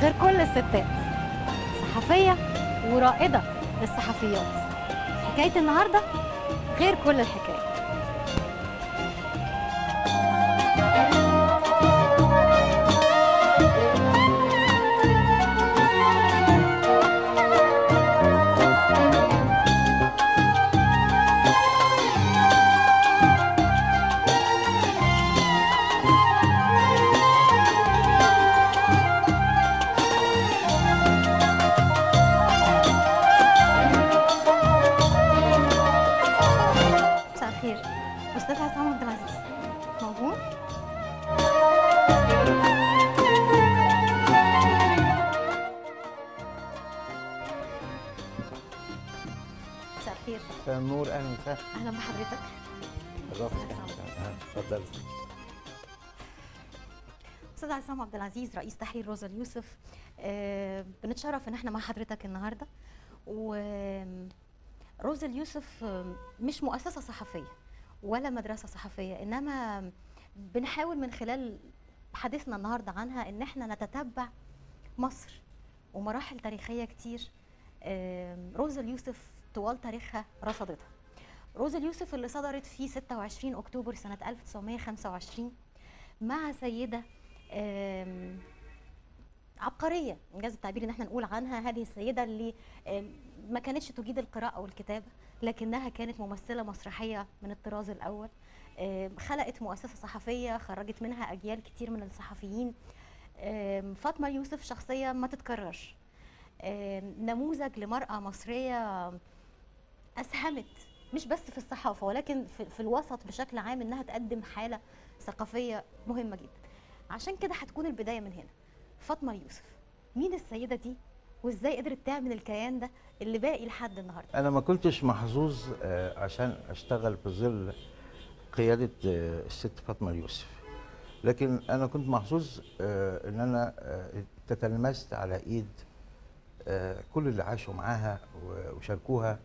غير كل الستات، صحفية ورائدة للصحفيات. حكاية النهاردة غير كل الحكاية. أستاذ عصام عبد العزيز موجود؟ مساء الخير. مساء النور، اهلا وسهلا. اهلا بحضرتك. اتفضل. استاذ عصام عبد العزيز رئيس تحرير روزا اليوسف، بنتشرف ان احنا مع حضرتك النهارده. وروزا اليوسف مش مؤسسه صحفيه ولا مدرسة صحفية، إنما بنحاول من خلال حديثنا النهاردة عنها إن احنا نتتبع مصر ومراحل تاريخية كتير روزا اليوسف طوال تاريخها رصدتها. روزا اليوسف اللي صدرت في 26 أكتوبر سنة 1925 مع سيدة عبقرية، إنجاز التعبير إن احنا نقول عنها هذه السيدة اللي ما كانتش تجيد القراءة والكتابة، لكنها كانت ممثلة مسرحية من الطراز الأول. خلقت مؤسسة صحفية خرجت منها أجيال كتير من الصحفيين. فاطمة يوسف شخصية ما تتكررش، نموذج لمرأة مصرية أسهمت مش بس في الصحافة ولكن في الوسط بشكل عام إنها تقدم حالة ثقافية مهمة جدا. عشان كده هتكون البداية من هنا. فاطمة يوسف مين السيدة دي وازاي قدرت تعمل الكيان ده اللي باقي لحد النهارده؟ انا ما كنتش محظوظ عشان اشتغل في ظل قياده الست فاطمه يوسف، لكن انا كنت محظوظ ان انا تتلمست على ايد كل اللي عاشوا معاها وشاركوها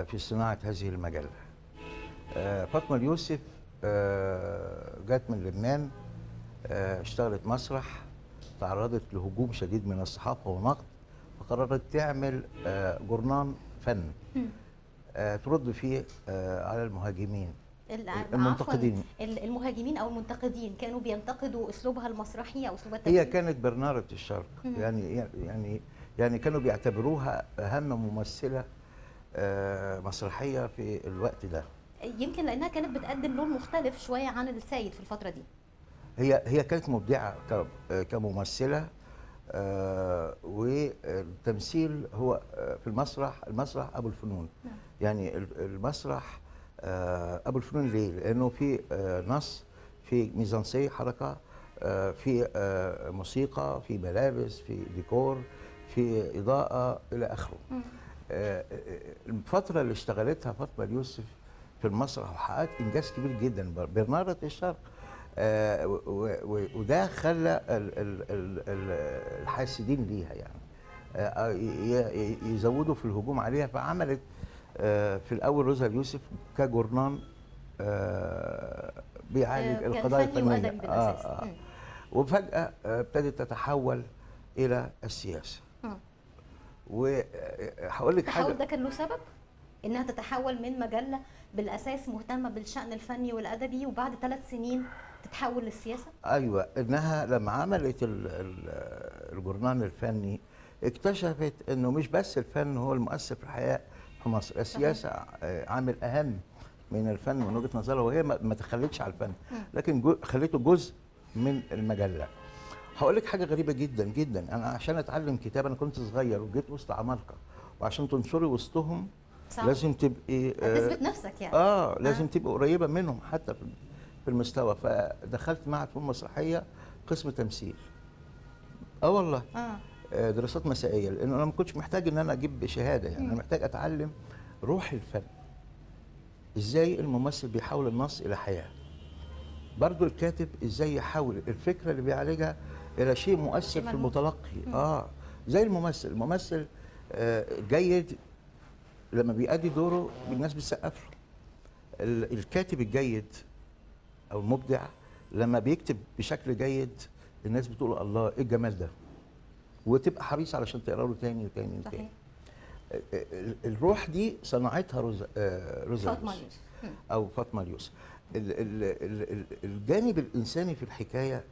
في صناعه هذه المجله. فاطمه يوسف جت من لبنان، اشتغلت مسرح، تعرضت لهجوم شديد من الصحافه ونقد، فقررت تعمل جورنان فن ترد فيه على المهاجمين المنتقدين. المهاجمين او المنتقدين كانوا بينتقدوا اسلوبها المسرحي او اسلوبها هي كانت برنارة الشرق، يعني كانوا بيعتبروها اهم ممثله مسرحيه في الوقت ده، يمكن لانها كانت بتقدم لون مختلف شويه عن السيد في الفتره دي. هي كانت مبدعه كممثله، والتمثيل هو في المسرح ابو الفنون. يعني المسرح ابو الفنون ليه؟ لانه في نص، في ميزانسيه حركه، في موسيقى، في ملابس، في ديكور، في اضاءه الى اخره. الفتره اللي اشتغلتها فاطمه يوسف في المسرح وحققت انجاز كبير جدا، برنارة الشرق، وده خلى الحاسدين ليها يعني يزودوا في الهجوم عليها، فعملت في الاول روزا اليوسف كجورنان بيعالج القضايا الفنيه، وفجاه ابتدت تتحول الى السياسه. وهقول لك حاجه، التحول ده كان له سبب انها تتحول من مجله بالاساس مهتمه بالشان الفني والادبي وبعد 3 سنين تتحول للسياسه؟ ايوه، انها لما عملت الجورنان الفني اكتشفت انه مش بس الفن هو المؤثر في الحياه في مصر، السياسه عامل اهم من الفن من وجهه نظرها، وهي ما تخلتش على الفن لكن خليته جزء من المجله. هقول لك حاجه غريبه جدا جدا، انا عشان اتعلم كتاب انا كنت صغير وجيت وسط عمالقه، وعشان تنشري وسطهم صح. لازم تبقي تثبت نفسك يعني. لازم تبقي قريبه منهم حتى في المستوى. فدخلت معهد فنون مسرحيه قسم تمثيل. والله دراسات مسائيه، لان انا ما كنتش محتاج ان انا اجيب شهاده، يعني انا محتاج اتعلم روح الفن، ازاي الممثل بيحول النص الى حياه، برضو الكاتب ازاي يحول الفكره اللي بيعالجها الى شيء مؤثر في المتلقي. زي الممثل جيد لما بيأدي دوره الناس بتسقف له. الكاتب الجيد او المبدع لما بيكتب بشكل جيد الناس بتقول الله ايه الجمال ده. وتبقى حريص علشان تقرا له تاني وتاني صحيح. وتاني. الروح دي صنعتها روزا فاطمه اليوسف يوسف. او فاطمه اليوسف. الجانب الانساني في الحكايه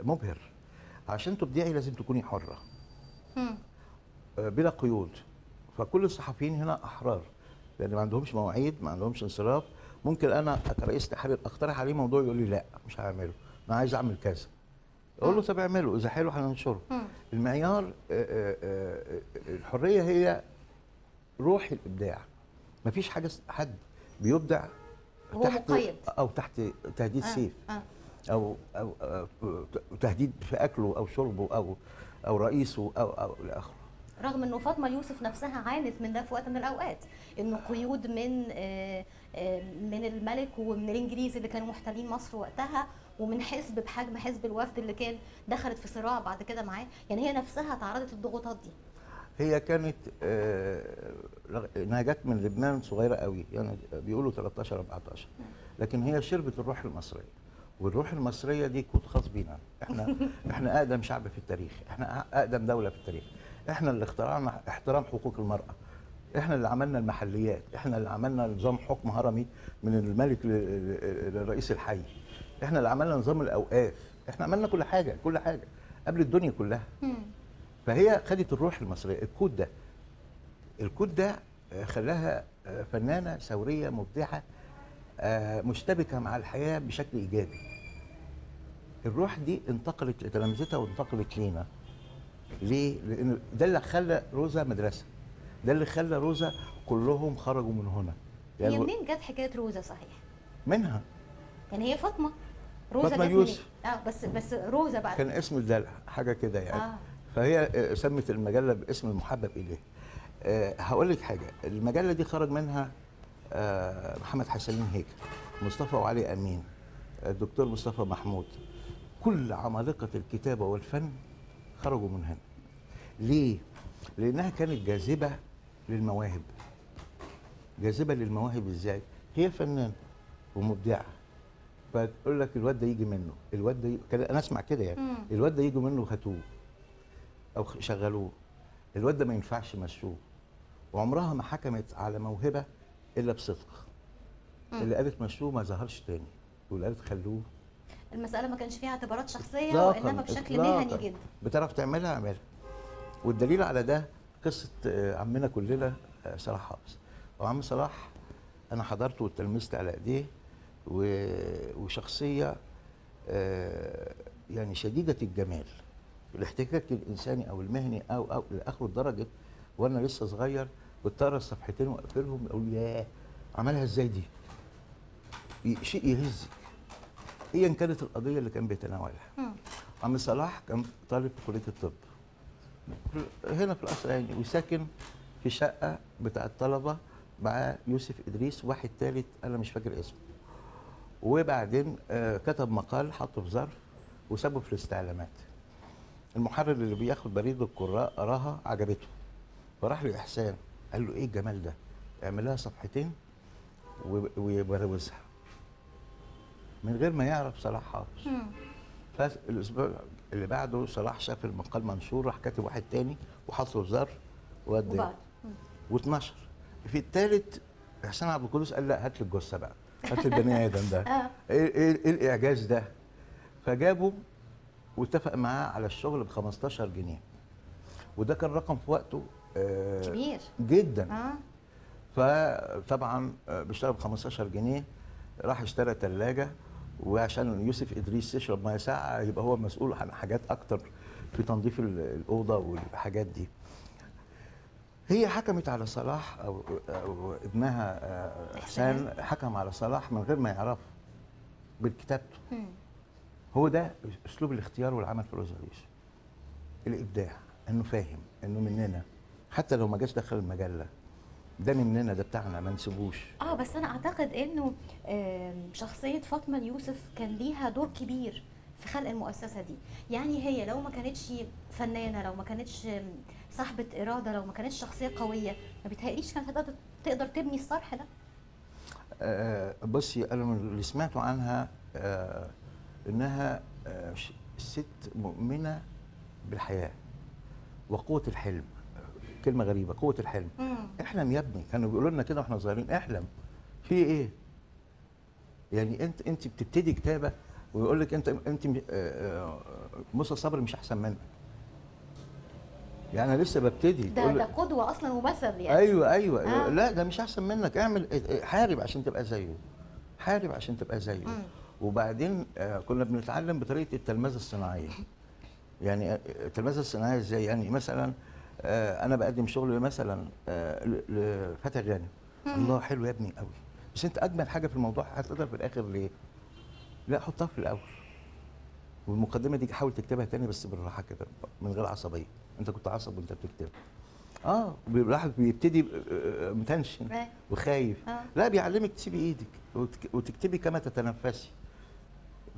مبهر. عشان تبدعي لازم تكوني حره بلا قيود. فكل الصحفيين هنا احرار، لان ما عندهمش مواعيد، ما عندهمش انصراف. ممكن انا كرئيس تحرير اقترح عليه موضوع يقول لي لا مش هعمله، انا عايز اعمل كذا. اقول له طب اعمله، اذا حلو هننشره. المعيار الحريه هي روح الابداع. مفيش حد بيبدع هو تحت مقيد او تحت تهديد سيف او تهديد في اكله او شربه او رئيسه او لاخره. رغم انه فاطمه اليوسف نفسها عانت من ده في وقت من الاوقات، انه قيود من الملك ومن الانجليز اللي كانوا محتلين مصر وقتها، ومن حزب بحجم حزب الوفد اللي كان دخلت في صراع بعد كده معاه. يعني هي نفسها تعرضت للضغوطات دي. هي كانت انها جت من لبنان صغيره قوي، يعني بيقولوا 13 14، لكن هي شربت الروح المصريه. والروح المصريه دي كود خاص بينا. احنا اقدم شعب في التاريخ، احنا اقدم دوله في التاريخ، احنا اللي اخترعنا احترام حقوق المراه، احنا اللي عملنا المحليات، احنا اللي عملنا نظام حكم هرمي من الملك للرئيس الحي، احنا اللي عملنا نظام الاوقاف، احنا عملنا كل حاجه قبل الدنيا كلها. فهي خدت الروح المصريه. الكود ده خلاها فنانه ثوريه مبدعه مشتبكه مع الحياه بشكل ايجابي. الروح دي انتقلت لتلامذتها وانتقلت لينا. ليه؟ لان ده اللي خلى روزا مدرسه، ده اللي خلى روزا كلهم خرجوا من هنا. يعني هي منين جت حكايه روزا صحيح؟ منها يعني هي فاطمه فاطمه يوسف. بس روزا بقى كان اسم الدلع حاجه كده يعني. فهي سمت المجله باسم المحبب اليه. هقول لك حاجه، المجله دي خرج منها محمد حسنين هيكل، مصطفى وعلي امين، الدكتور مصطفى محمود. كل عمالقه الكتابه والفن خرجوا من هنا. ليه؟ لانها كانت جاذبه للمواهب. جاذبه للمواهب ازاي؟ هي فنانه ومبدعه، فتقول لك الواد ده يجي منه، الواد ده كده انا اسمع كده يعني. الواد ده يجي منه هاتوه او شغلوه، الواد ده ما ينفعش مشوه. وعمرها ما حكمت على موهبه الا بصدق. اللي قالت مشوه ما ظهرش تاني، واللي قالت خلوه. المساله ما كانش فيها اعتبارات شخصيه وانما بشكل مهني جدا. بتعرف تعملها اعملها. والدليل على ده قصه عمنا كلنا صلاح حافظ. وعم صلاح انا حضرته واتلمست على ايديه، وشخصيه يعني شديده الجمال. الاحتكاك الانساني او المهني او لاخر درجه. وانا لسه صغير كنت اقرا الصفحتين واقفلهم اقول ياه عملها ازاي دي؟ شيء يهزك ايا كانت القضيه اللي كان بيتناولها. عم صلاح كان طالب في كليه الطب هنا في القصر العيني، وساكن في شقه بتاع الطلبه مع يوسف ادريس وواحد ثالث انا مش فاكر اسمه. وبعدين كتب مقال حطه في ظرف وسابه في الاستعلامات. المحرر اللي بياخد بريد القراء قراها عجبته، فراح لاحسان قال له ايه الجمال ده؟ اعمل لها صفحتين ويبروزها من غير ما يعرف صلاح حافظ. فالاسبوع اللي بعده صلاح شاف المقال منشور، راح كاتب واحد تاني وحطه في ظرف ووداه واتنشر. في الثالث احسان عبد القدوس قال لا هات لي الجثه بقى، هات لي البني ادم ده. ايه الاعجاز ده؟ فجابه واتفق معاه على الشغل ب 15 جنيه، وده كان رقم في وقته كبير جدا. فطبعا بيشتغل ب 15 جنيه. راح اشترى ثلاجه، وعشان يوسف ادريس يشرب ميه ساقعه يبقى هو مسؤول عن حاجات اكتر في تنظيف الاوضه والحاجات دي. هي حكمت على صلاح او ابنها احسان حكم على صلاح من غير ما يعرفه بكتابته. هو ده اسلوب الاختيار والعمل في روزا اليوسف. الابداع، انه فاهم انه مننا حتى لو ما جاش دخل المجله، ده مننا، ده بتاعنا، ما نسيبوش. بس انا اعتقد انه شخصيه فاطمه اليوسف كان ليها دور كبير في خلق المؤسسه دي. يعني هي لو ما كانتش فنانه، لو ما كانتش صاحبه اراده، لو ما كانتش شخصيه قويه، ما بيتهيأليش كانت تقدر تبني الصرح ده. بصي انا اللي سمعته عنها انها ست مؤمنه بالحياه وقوه الحلم. كلمه غريبه، قوه الحلم. احلم يا ابني، كانوا بيقولوا لنا كده واحنا صغيرين، احلم. في ايه؟ يعني انت بتبتدي كتابه ويقول لك انت موسى صبري مش احسن منك. يعني انا لسه ببتدي، ده قدوه اصلا ومثل يعني. ايوه ايوه لا ده مش احسن منك، اعمل حارب عشان تبقى زيه، حارب عشان تبقى زيه. وبعدين كنا بنتعلم بطريقه التلمذه الصناعيه. يعني التلمذه الصناعيه ازاي؟ يعني مثلا انا بقدم شغل مثلا لفتى غانم، الله حلو يا ابني قوي، بس انت اجمل حاجه في الموضوع هتقدر في الاخر ليه؟ لا حطها في الاول، والمقدمه دي حاول تكتبها تاني بس بالراحه كده من غير عصبيه، انت كنت عصب وانت بتكتب. الواحد بيبتدي متنشن وخايف. لا بيعلمك تسيبي ايدك وتكتبي كما تتنفسي،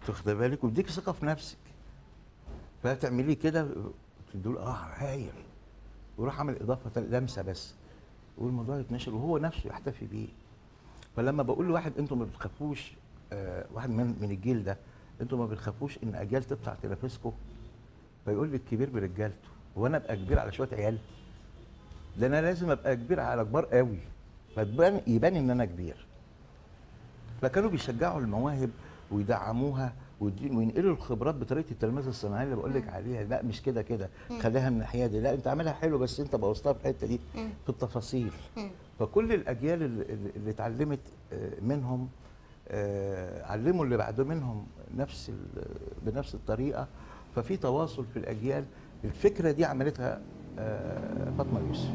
تاخدي بالك ويديك ثقه في نفسك، فتعمليه كده تقول هايل، ويروح عامل اضافه لمسه بس، والموضوع يتنشر وهو نفسه يحتفي بيه. فلما بقول لواحد انتم ما بتخافوش، واحد من الجيل ده، انتم ما بتخافوش ان اجيال تطلع تنافسكم، فيقول لي الكبير برجالته، وانا ابقى كبير على شويه عيال؟ ده انا لازم ابقى كبير على كبار قوي، يبان ان انا كبير. فكانوا بيشجعوا المواهب ويدعموها وينقلوا الخبرات بطريقه التلمذه الصناعيه اللي بقول لك عليها. لا مش كده كده، خليها من الناحيه دي، لا انت عاملها حلو بس انت بوظتها في الحته دي في التفاصيل. فكل الاجيال اللي اتعلمت منهم علموا اللي بعد منهم بنفس الطريقه، ففي تواصل في الاجيال. الفكره دي عملتها فاطمه يوسف.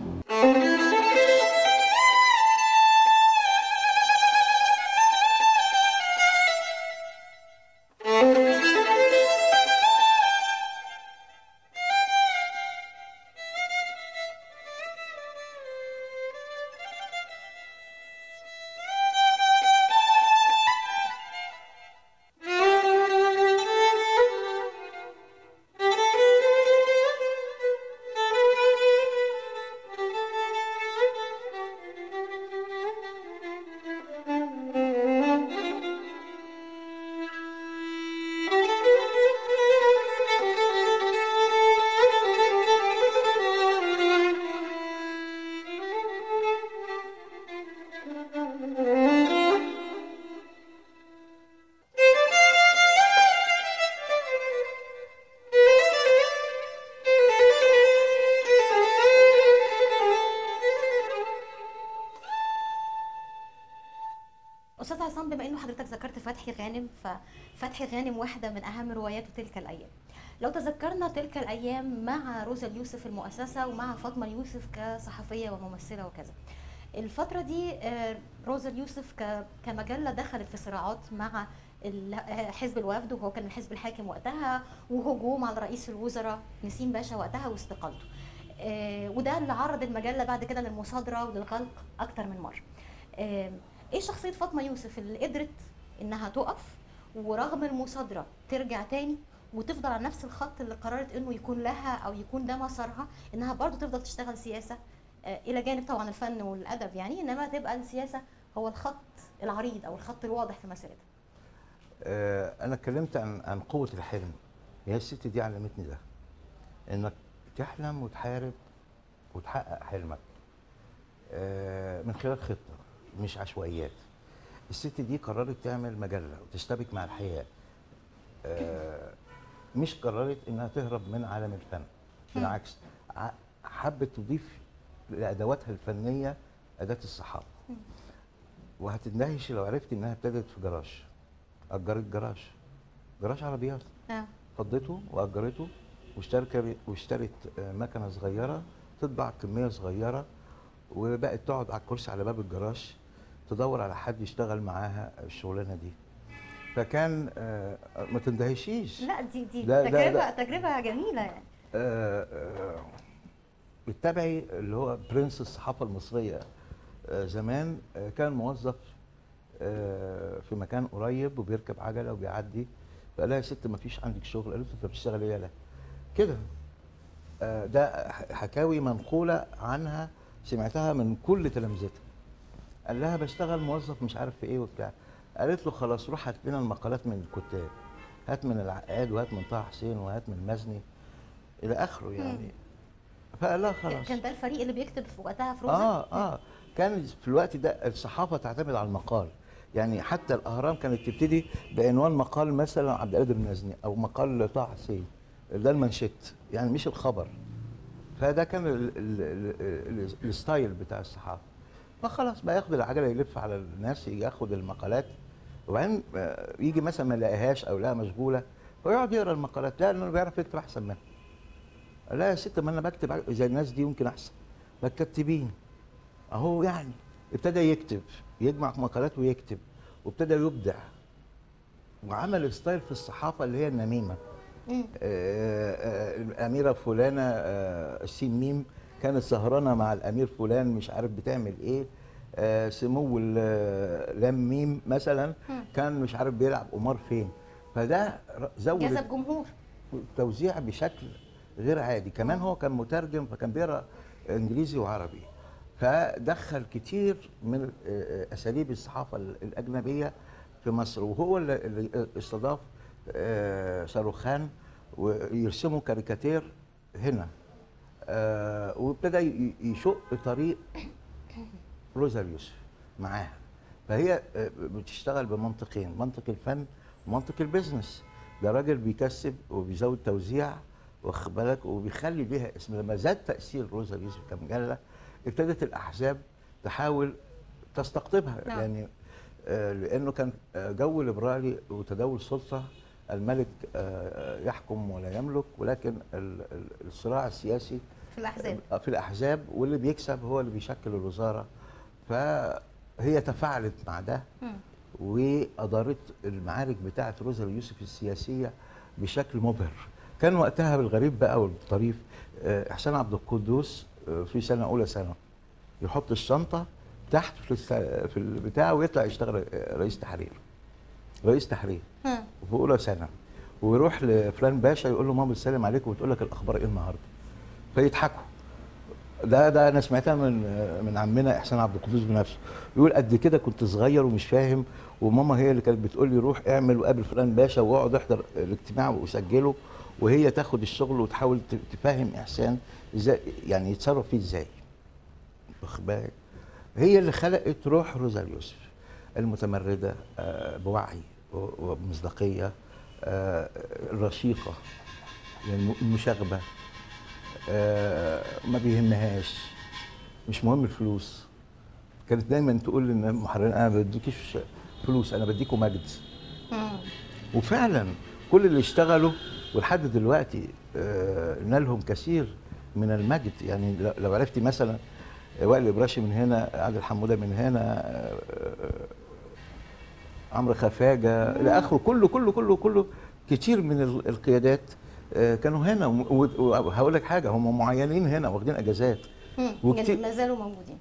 استاذ عصام، بما انه حضرتك ذكرت فتحي غانم، ففتحي غانم واحده من اهم رواياته تلك الايام. لو تذكرنا تلك الايام مع روزا اليوسف المؤسسه ومع فاطمه اليوسف كصحفيه وممثله وكذا، الفتره دي روزا اليوسف كمجله دخلت في صراعات مع حزب الوفد، وهو كان الحزب الحاكم وقتها، وهجوم على رئيس الوزراء نسيم باشا وقتها واستقالته. وده اللي عرض المجله بعد كده للمصادره وللغلق اكتر من مره. ايه شخصيه فاطمه يوسف اللي قدرت انها تقف ورغم المصادره ترجع تاني وتفضل على نفس الخط اللي قررت انه يكون لها او يكون ده مسارها، انها برضو تفضل تشتغل سياسه الى جانب طبعا الفن والادب، يعني انما تبقى السياسه هو الخط العريض او الخط الواضح في مسيرتها؟ انا اتكلمت عن قوه الحلم. هي الست دي علمتني ده، انك تحلم وتحارب وتحقق حلمك من خلال خطه مش عشوائيات. الست دي قررت تعمل مجله وتشتبك مع الحياه، مش قررت انها تهرب من عالم الفن، بالعكس حبت تضيف لادواتها الفنيه اداه الصحافه. وهتندهش لو عرفت انها ابتدت في جراج، اجرت جراج عربيات، فضته واجرته واشترت مكنه صغيره تطبع كميه صغيره، وبقت تقعد على الكرسي على باب الجراج تدور على حد يشتغل معاها الشغلانه دي. فكان ما تندهشيش، لا دي تجربه جميله يعني. بتتابعي اللي هو برنس الصحافه المصريه زمان، كان موظف في مكان قريب وبيركب عجله وبيعدي، فقال لها يا ست ما فيش عندك شغل؟ قالت له انت بتشتغل ايه؟ يالا كده. ده حكاوي منقوله عنها سمعتها من كل تلامذتها. قال لها بشتغل موظف مش عارف في ايه وبتاع. قالت له خلاص روح هات لنا المقالات من الكتاب، هات من العقاد وهات من طه حسين وهات من المزني الى اخره يعني. فلا خلاص. كان ده الفريق اللي بيكتب في وقتها في روزا؟ كان في الوقت ده الصحافه تعتمد على المقال. يعني حتى الاهرام كانت تبتدي بعنوان مقال مثلا عبد القادر النازني او مقال طه حسين، ده المانشيت يعني مش الخبر. فده كان الستايل بتاع الصحافه. فخلاص بقى ياخد العجله يلف على الناس، يجي ياخد المقالات، وبعدين يجي مثلا ما يلاقيهاش او لا مشغوله، فيقعد يقرا المقالات. لا لانه بيعرف يكتب احسن منها. لا يا ست، ما انا بكتب زي الناس دي يمكن احسن. ما تكتبين اهو. يعني ابتدى يكتب، يجمع مقالات ويكتب، وابتدى يبدع، وعمل ستايل في الصحافه اللي هي النميمه. الاميره فلانه السين ميم كانت سهرانه مع الامير فلان مش عارف بتعمل ايه. سمو لام ميم مثلا كان مش عارف بيلعب قمار فين. فده زود جذب جمهور توزيع بشكل غير عادي. كمان هو كان مترجم، فكان بيقرا انجليزي وعربي، فدخل كتير من اساليب الصحافه الاجنبيه في مصر. وهو اللي استضاف شاروخان ويرسموا كاريكاتير هنا. وابتدى يشق طريق روزا اليوسف معاها. فهي بتشتغل بمنطقين، منطق الفن ومنطق البيزنس. ده راجل بيكسب وبيزود توزيع، واخد بالك، وبيخلي ليها اسم. لما زاد تاثير روزا اليوسف كمجله، ابتدت الاحزاب تحاول تستقطبها. نعم. يعني لانه كان جو ليبرالي وتداول سلطه، الملك يحكم ولا يملك، ولكن الصراع السياسي في الاحزاب، واللي بيكسب هو اللي بيشكل الوزاره. فهي تفاعلت مع ده وادارت المعارك بتاعه روزا اليوسف السياسيه بشكل مبهر. كان وقتها بالغريب بقى والطريف، احسان عبد القدوس في سنه اولى ثانوي يحط الشنطه تحت في البتاع ويطلع يشتغل رئيس تحرير في اولى ثانوي، ويروح لفلان باشا يقول له ماما بتسلم عليك وبتقول لك الاخبار ايه النهارده، فيضحكوا. ده انا سمعتها من عمنا احسان عبد القدوس بنفسه، يقول قد كده كنت صغير ومش فاهم، وماما هي اللي كانت بتقول لي روح اعمل وقابل فلان باشا واقعد احضر الاجتماع وسجله، وهي تاخد الشغل وتحاول تفهم احسان ازاي يعني يتصرف فيه ازاي. واخد بالك؟ هي اللي خلقت روح روزا اليوسف المتمرده بوعي وبمصداقيه، الرشيقه، يعني المشاغبه، ما بيهمهاش، مش مهم الفلوس. كانت دايما تقول للمحررين انا ما بديكيش فلوس، انا بديكوا مجد. وفعلا كل اللي اشتغلوا ولحد دلوقتي نالهم كثير من المجد. يعني لو عرفتي مثلا وائل الابراشي من هنا، عادل حموده من هنا، عمرو خفاجه الى اخره، كله كتير من القيادات كانوا هنا. وهقول لك حاجه، هم معينين هنا واخدين اجازات وكتير ما زالوا موجودين.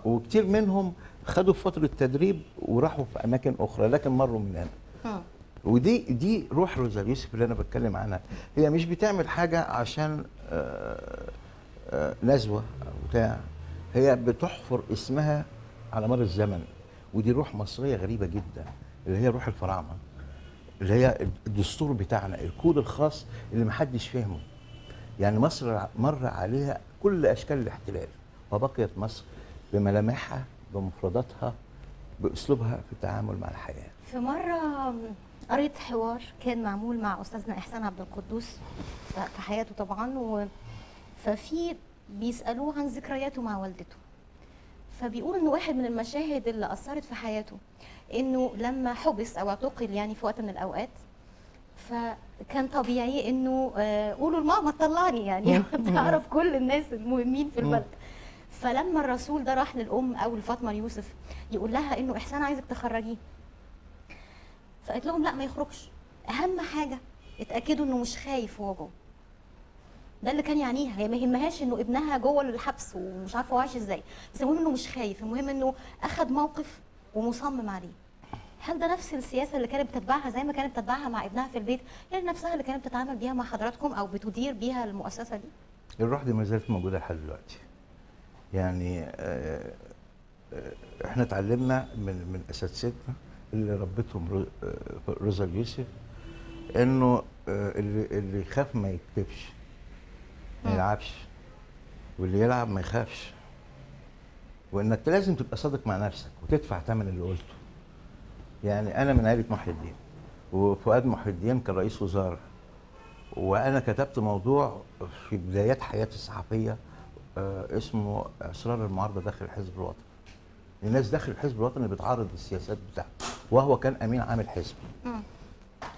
وكتير منهم خدوا فتره تدريب وراحوا في اماكن اخرى لكن مروا من هنا. ودي روح روزا اليوسف اللي انا بتكلم عنها. هي مش بتعمل حاجه عشان نزوه او بتاع، هي بتحفر اسمها على مر الزمن. ودي روح مصريه غريبه جدا، اللي هي روح الفراعنه، اللي هي الدستور بتاعنا، الكود الخاص اللي محدش فهمه. يعني مصر مر عليها كل اشكال الاحتلال، وبقيت مصر بملامحها بمفرداتها باسلوبها في التعامل مع الحياه. في مره قريت حوار كان معمول مع استاذنا احسان عبد القدوس في حياته طبعا، ففي بيسالوه عن ذكرياته مع والدته، فبيقول انه واحد من المشاهد اللي اثرت في حياته انه لما حبس او اعتقل يعني في وقت من الاوقات، فكان طبيعي انه قولوا لماما تطلعني يعني تعرف كل الناس المهمين في البلد. فلما الرسول ده راح للام او لفاطمه يوسف يقول لها انه احسان عايزك تخرجيه، فقالت لهم لا ما يخرجش، اهم حاجه اتاكدوا انه مش خايف وهو جوه. ده اللي كان يعنيها، هي ما يهمهاش انه ابنها جوه الحبس ومش عارفه هو عايش ازاي، بس المهم انه مش خايف، المهم انه اخذ موقف ومصمم عليه. هل ده نفس السياسه اللي كانت بتتبعها زي ما كانت بتتبعها مع ابنها في البيت، يعني نفسها اللي كانت بتتعامل بيها مع حضراتكم او بتدير بيها المؤسسه دي؟ الروح دي ما زالت موجوده لحد دلوقتي. يعني احنا اتعلمنا من اساتذتنا اللي ربتهم روزا اليوسف انه اللي يخاف ما يكتبش، ما يلعبش، واللي يلعب ما يخافش، وانك لازم تبقى صادق مع نفسك وتدفع ثمن اللي قلته. يعني انا من عائله محي الدين، وفؤاد محي الدين كان رئيس وزاره، وانا كتبت موضوع في بدايات حياتي الصحفيه اسمه اسرار المعارضه داخل الحزب الوطني. الناس داخل الحزب الوطني بتعارض السياسات بتاعته، وهو كان امين عام الحزب.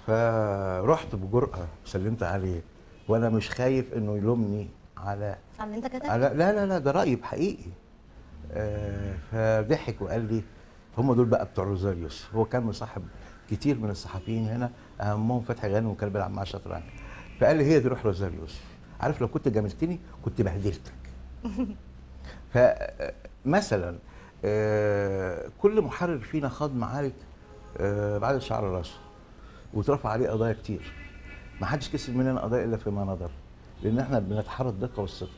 فرحت بجرأه سلمت عليه، وانا مش خايف انه يلومني على اللي انت كتبته. لا لا لا، ده رأيي بحقيقي. فضحك وقال لي هم دول بقى بتوع روزاريوس. هو كان مصاحب كتير من الصحفيين هنا، اهمهم فتحي غانم، وكان بيلعب معاه شطرنج. فقال لي هي دي روح روزاريوس. عارف لو كنت جاملتني كنت بهدلتك. فمثلا كل محرر فينا خاض معارك بعد شعر راسه، واترفع عليه قضايا كتير. ما حدش كسب مننا قضايا الا فيما نظر، لان احنا بنتحرى الدقه والصدق.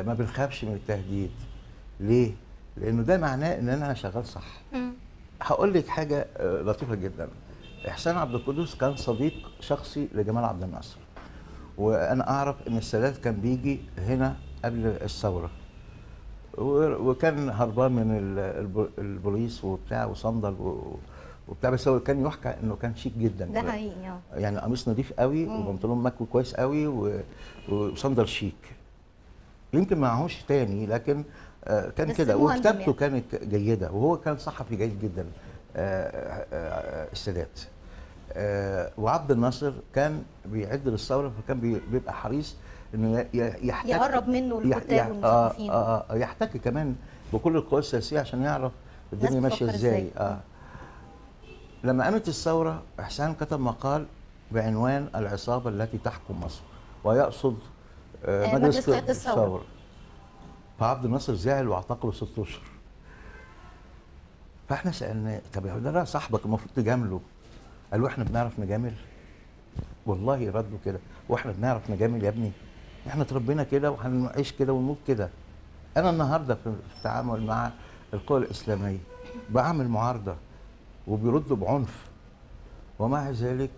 ما بنخافش من التهديد. ليه؟ لانه ده معناه ان انا شغال صح. هقول لك حاجه لطيفه جدا. احسان عبد القدوس كان صديق شخصي لجمال عبد الناصر، وانا اعرف ان السادات كان بيجي هنا قبل الثوره، وكان هربان من البوليس وبتاع وصندل وبتاع، بس هو كان يحكى انه كان شيك جدا. ده حقيقي. يعني قميص نظيف قوي وبنطلون مكوي كويس قوي وصندل شيك. يمكن معهوش تاني، لكن كان كده، وكتابته يعني كانت جيده، وهو كان صحفي جيد جدا السادات. وعبد الناصر كان بيعد للثوره، فكان بيبقى حريص انه يقرب منه الكتاب والمثقفين. يحتك كمان بكل القوى السياسيه عشان يعرف الدنيا ماشيه ازاي. لما قامت الثوره احسان كتب مقال بعنوان العصابه التي تحكم مصر، ويقصد مجلس قيادة الثوره. فعبد الناصر زعل واعتقله 6 اشهر. فاحنا سالناه طب ده صاحبك المفروض تجامله. قالوا احنا بنعرف نجامل؟ والله ردوا كده، واحنا بنعرف نجامل يا ابني؟ احنا اتربينا كده وهنعيش كده ونموت كده. انا النهارده في التعامل مع القوى الاسلاميه بعمل معارضه وبيردوا بعنف، ومع ذلك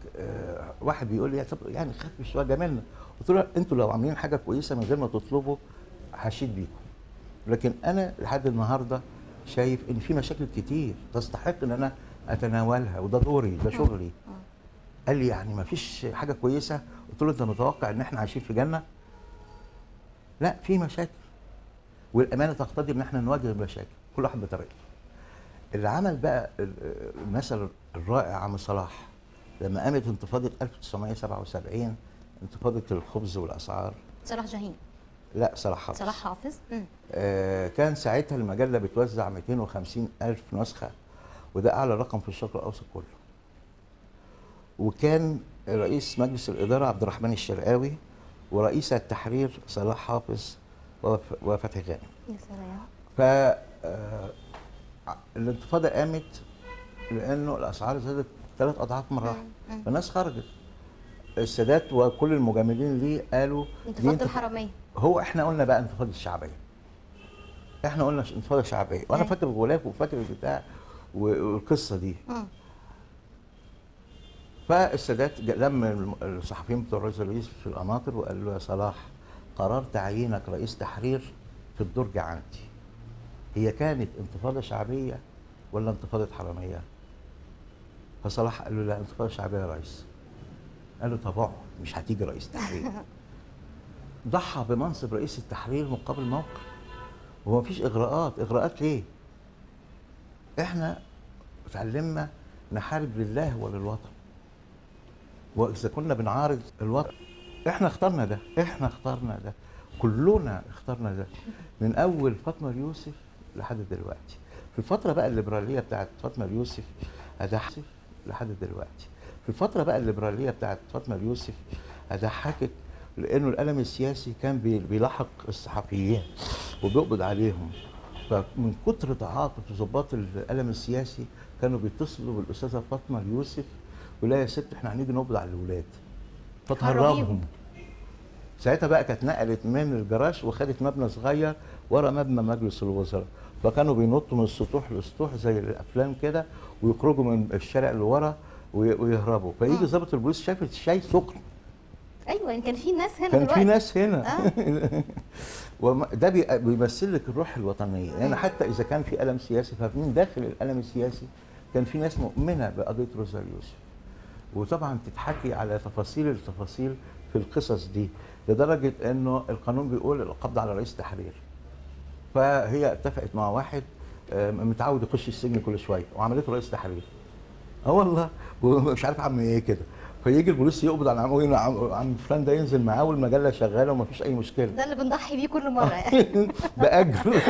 واحد بيقول لي طب يعني خف شويه جاملنا. قلت له انتوا لو عاملين حاجه كويسه من غير ما تطلبوا هشيد بيكم، لكن انا لحد النهارده شايف ان في مشاكل كتير تستحق ان انا اتناولها، وده دوري، ده شغلي. قال لي يعني ما فيش حاجه كويسه؟ قلت له انت متوقع ان احنا عايشين في جنه؟ لا، في مشاكل، والامانه تقتضي ان احنا نواجه المشاكل كل واحد بطريقته. اللي عمل بقى المثل الرائع عم صلاح لما قامت انتفاضه 1977، انتفاضه الخبز والاسعار. صلاح جاهين؟ لا، صلاح حافظ. صلاح حافظ. كان ساعتها المجله بتوزع 250,000 نسخه، وده اعلى رقم في الشرق الاوسط كله. وكان رئيس مجلس الاداره عبد الرحمن الشرقاوي، ورئيس التحرير صلاح حافظ وفتحي غانم. يا سلام. ف الانتفاضه قامت لانه الاسعار زادت 3 أضعاف مره واحده، فالناس خرجت. السادات وكل المجاملين ليه قالوا انتفاضه الحراميه. هو احنا قلنا بقى انتفاضه الشعبيه. احنا قلنا انتفاضه شعبيه، وانا فاكر الغلاف وفاكر البتاع والقصه دي. فالسادات لم الصحفيين بتوع الرئيس في القناطر وقال له يا صلاح، قرار تعيينك رئيس تحرير في الدرج عندي، هي كانت انتفاضه شعبيه ولا انتفاضه حراميه؟ فصلاح قال له لا، انتفاضه شعبيه يا ريس. قال له طب اقعد، مش هتيجي رئيس تحرير. ضحى بمنصب رئيس التحرير مقابل موقف، وما فيش اغراءات ليه؟ احنا اتعلمنا نحارب لله وللوطن، واذا كنا بنعارض الوطن احنا اخترنا ده، كلنا اخترنا ده، من اول فاطمه اليوسف لحد دلوقتي. في الفتره بقى الليبراليه بتاعت فاطمه اليوسف لحد دلوقتي. في الفتره بقى الليبراليه بتاعت فاطمه اليوسف هضحكك، لانه القلم السياسي كان بيلاحق الصحفيين وبيقبض عليهم، فمن كتر تعاطف ضباط القلم السياسي كانوا بيتصلوا بالاستاذه فاطمه اليوسف ولا يا ست احنا هنيجي نقبض على الاولاد، فتهربهم. ساعتها بقى كانت نقلت من الجراج وخدت مبنى صغير ورا مبنى مجلس الوزراء، فكانوا بينطوا من السطوح للسطوح زي الافلام كده، ويخرجوا من الشارع اللي ورا ويهربوا. فيجي ضابط البوليس شاف الشاي سخن ايوه كان في ناس هنا كان دلوقتي. في ناس هنا وده بيمثل لك الروح الوطنيه، يعني حتى اذا كان في الم سياسي فمن داخل الالم السياسي كان في ناس مؤمنه بقضيه روزا اليوسف، وطبعا تتحكي على تفاصيل التفاصيل في القصص دي، لدرجه انه القانون بيقول القبض على رئيس تحرير، فهي اتفقت مع واحد متعود يخش السجن كل شويه وعملته رئيس تحرير. والله ومش عارف عم ايه كده، فيجي البوليس يقبض على عم فلان ده، ينزل معاه والمجله شغاله ومفيش اي مشكله. ده اللي بنضحي بيه كل مره يعني. باجر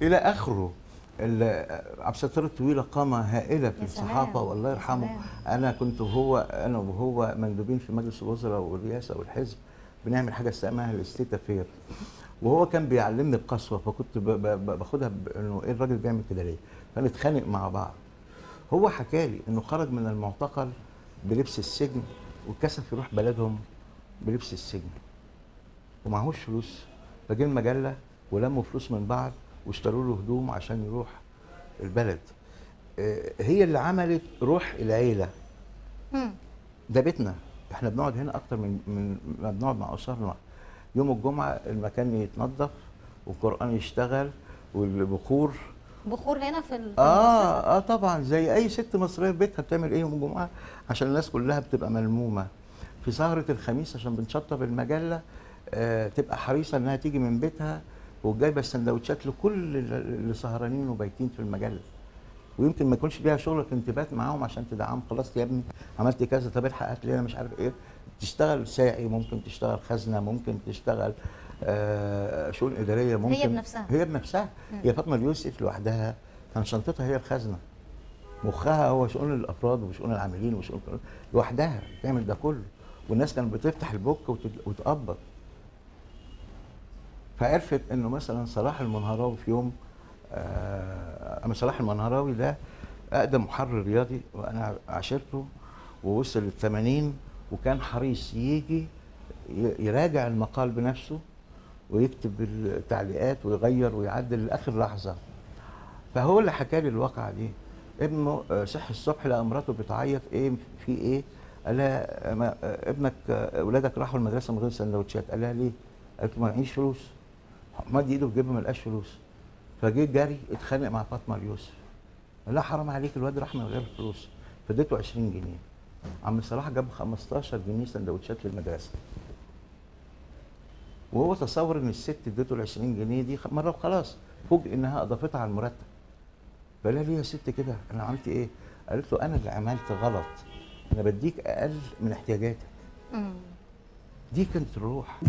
الى اخره. عبد الستار الطويله قامه هائله في الصحافه والله يرحمه. انا كنت انا وهو مندوبين في مجلس الوزراء والرئاسه والحزب، بنعمل حاجه اسمها الاستيتا فير، وهو كان بيعلمني القسوه، فكنت باخدها انه ايه الراجل بيعمل كده ليه؟ فنتخانق مع بعض. هو حكى لي انه خرج من المعتقل بلبس السجن وكسف يروح بلدهم بلبس السجن ومعهوش فلوس، فجه المجله ولموا فلوس من بعض واشتروا له هدوم عشان يروح البلد. هي اللي عملت روح العيله. ده بيتنا، احنا بنقعد هنا اكتر من ما بنقعد مع اسرنا. يوم الجمعه المكان يتنظف والقران يشتغل والبخور. بخور هنا في المؤسسة؟ طبعا زي اي ست مصريه في بيتها بتعمل ايه يوم الجمعه عشان الناس كلها بتبقى ملمومه. في سهره الخميس عشان بنشطب المجله تبقى حريصه انها تيجي من بيتها وجايبه السندوتشات لكل اللي سهرانين وبايتين في المجله، ويمكن ما يكونش ليها شغل في انتباه معاهم عشان تدعمهم. خلصت يا ابني عملت كذا، طب الحق هات لي انا مش عارف ايه. تشتغل ساعي، ممكن تشتغل خزنه، ممكن تشتغل شؤون اداريه، ممكن هي بنفسها. هي فاطمه اليوسف لوحدها كان شنطتها هي الخزنه، مخها هو شؤون الافراد وشؤون العاملين وشؤون لوحدها بتعمل ده كله، والناس كانت بتفتح البوك وتقبض. فعرفت انه مثلا صلاح المنهراوي في يوم اما صلاح المنهراوي ده اقدم محرر رياضي وانا عاشرته ووصل ل80، وكان حريص يجي يراجع المقال بنفسه ويكتب التعليقات ويغير ويعدل لاخر لحظه. فهو اللي حكى لي الواقعه دي. ابنه صحي الصبح لقى مراته بتعيط، ايه في ايه؟ قال لها ابنك اولادك راحوا المدرسه من غير سندوتشات. قال لها ليه؟ قالت له ما معيش فلوس. مد ايده في جيبه ما لقاش فلوس، فجه جري اتخانق مع فاطمه اليوسف. قال لها حرام عليك الواد راح من غير فلوس، فاديته 20 جنيه. عم صلاح جاب 15 جنيه سندوتشات للمدرسه، وهو تصور ان الست اديته ال 20 جنيه دي مره وخلاص، فوجئ انها اضافتها على المرتب. فقال لها ليه يا ست كده؟ انا عملت ايه؟ قالت له انا اللي عملت غلط، انا بديك اقل من احتياجاتك. دي كانت الروح.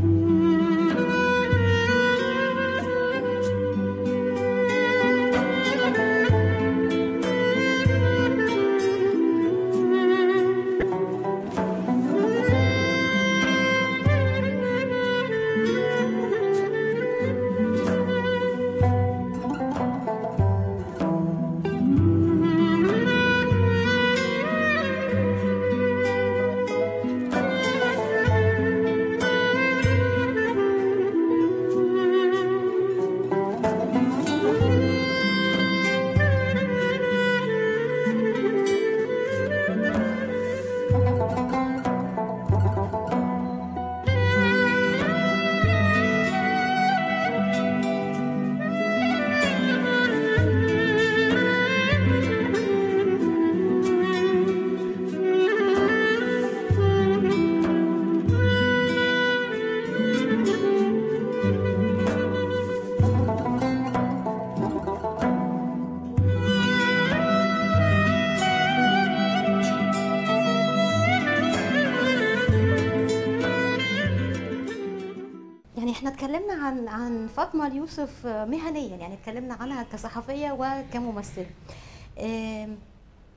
احنا اتكلمنا عن فاطمه اليوسف مهنيا، يعني اتكلمنا عنها كصحفيه وكممثله.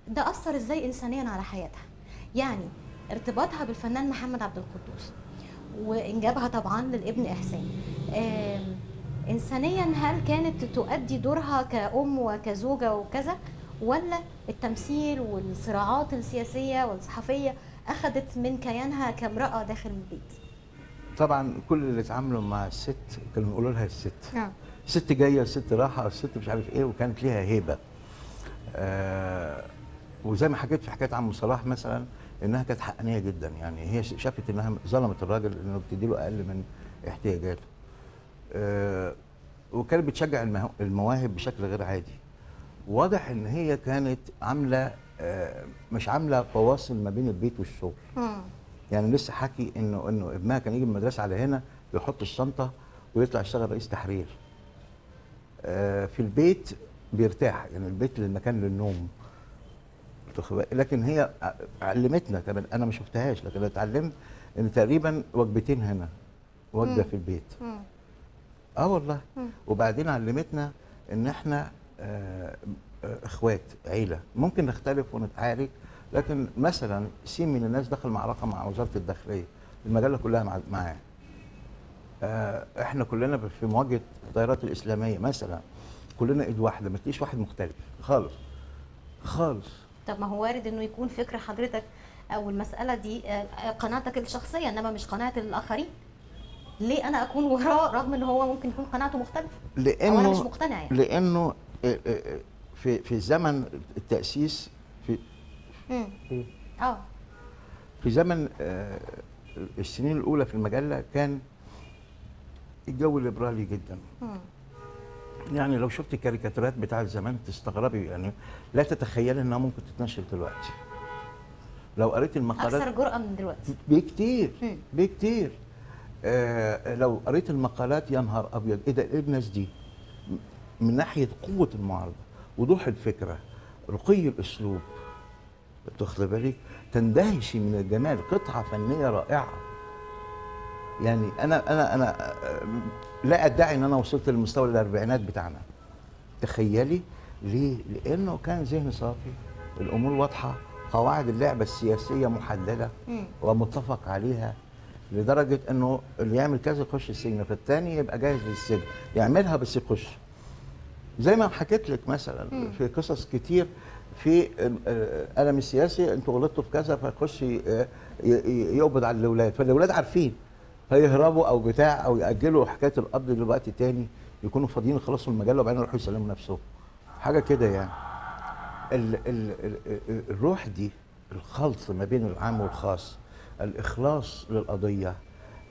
ده اثر ازاي انسانيا على حياتها؟ يعني ارتباطها بالفنان محمد عبد القدوس وانجابها طبعا للابن احسان، انسانيا هل كانت تؤدي دورها كأم وكزوجه وكذا، ولا التمثيل والصراعات السياسيه والصحفيه اخذت من كيانها كامراه داخل البيت؟ طبعا كل اللي اتعاملوا مع الست كانوا بيقولوا لها الست. الست جايه، الست رايحه، الست مش عارف ايه، وكانت ليها هيبه. وزي ما حكيت في حكايه عم صلاح مثلا، انها كانت حقانيه جدا. يعني هي شافت انها ظلمت الراجل انه بتدي له اقل من احتياجاته. وكانت بتشجع المواهب بشكل غير عادي. واضح ان هي كانت عامله مش عامله فواصل ما بين البيت والشغل. يعني لسه حكي انه ابنها كان يجي من المدرسه على هنا يحط الشنطه ويطلع يشتغل رئيس تحرير. في البيت بيرتاح، يعني البيت للمكان للنوم. لكن هي علمتنا كمان، انا ما شفتهاش لكن انا اتعلمت ان تقريبا وجبتين هنا، وجبه في البيت. والله. وبعدين علمتنا ان احنا اخوات عيله، ممكن نختلف ونتعارك، لكن مثلا سين من الناس دخل معركه مع وزاره الداخليه، المجله كلها معاه. احنا كلنا في مواجهه التيارات الاسلاميه مثلا، كلنا ايد واحده، ما تلاقيش واحد مختلف خالص خالص. طب ما هو وارد انه يكون فكر حضرتك او المساله دي قناعتك الشخصيه انما مش قناعه الاخرين. ليه انا اكون وراه رغم ان هو ممكن يكون قناعته مختلفه؟ لانه او انا مش مقتنع يعني. لانه في زمن التاسيس في في زمن السنين الاولى في المجله كان الجو ليبرالي جدا. يعني لو شفت الكاريكاتيرات بتاع زمان تستغربي، يعني لا تتخيلي انها ممكن تتنشر دلوقتي. لو قريت المقالات اكثر جرأة من دلوقتي بكتير بكتير. لو قريت المقالات يا نهار ابيض، ايه ده، ايه الناس دي؟ من ناحيه قوه المعارضه، وضوح الفكره، رقي الاسلوب، تاخد بالك، تندهشي من الجمال، قطعه فنيه رائعه. يعني انا لا ادعي ان انا وصلت للمستوى الاربعينات بتاعنا. تخيلي ليه؟ لانه كان ذهن صافي، الامور واضحه، قواعد اللعبه السياسيه محدده ومتفق عليها، لدرجه انه اللي يعمل كذا يخش السجن، فالتاني يبقى جاهز للسجن، يعملها بس يخش. زي ما حكيت لك مثلا في قصص كتير في القلم السياسي، انتوا غلطتوا في كذا، فيخش يقبض على الاولاد، فالاولاد عارفين فيهربوا او بتاع، او ياجلوا حكايه القبض لوقت تاني، يكونوا فاضيين يخلصوا المجله وبعدين يروحوا يسلموا نفسهم. حاجه كده يعني. الروح دي، الخلط ما بين العام والخاص، الاخلاص للقضيه،